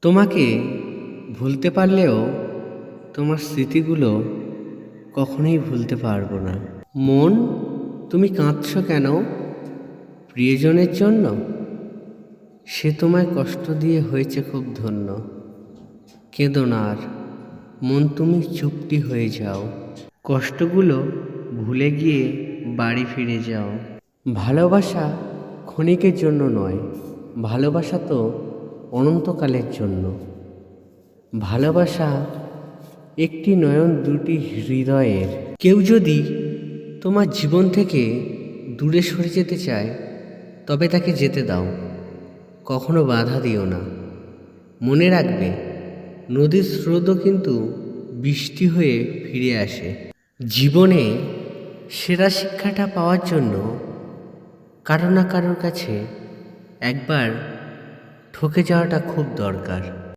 তোমাকে ভুলতে পারলেও তোমার স্মৃতিগুলো কখনোই ভুলতে পারবো না। মন, তুমি কাঁদছো কেন? প্রিয়জনের জন্য? সে তোমায় কষ্ট দিয়ে হয়েছে খুব ধন্য। কেঁদো না আর, মন, তুমি চুপটি হয়ে যাও। কষ্টগুলো ভুলে গিয়ে বাড়ি ফিরে যাও। ভালোবাসা ক্ষণিকের জন্য নয়, ভালোবাসা তো অনন্তকালের জন্য। ভালোবাসা একটি নয়ন, দুটি হৃদয়ের। কেউ যদি তোমার জীবন থেকে দূরে সরে যেতে চায়, তবে তাকে যেতে দাও, কখনো বাধা দিও না। মনে রাখবে, নদীর স্রোতও কিন্তু বৃষ্টি হয়ে ফিরে আসে। জীবনে সেরা শিক্ষাটা পাওয়ার জন্য কারো না কারোর কাছে একবার ঠকে যাওয়াটা খুব দরকার।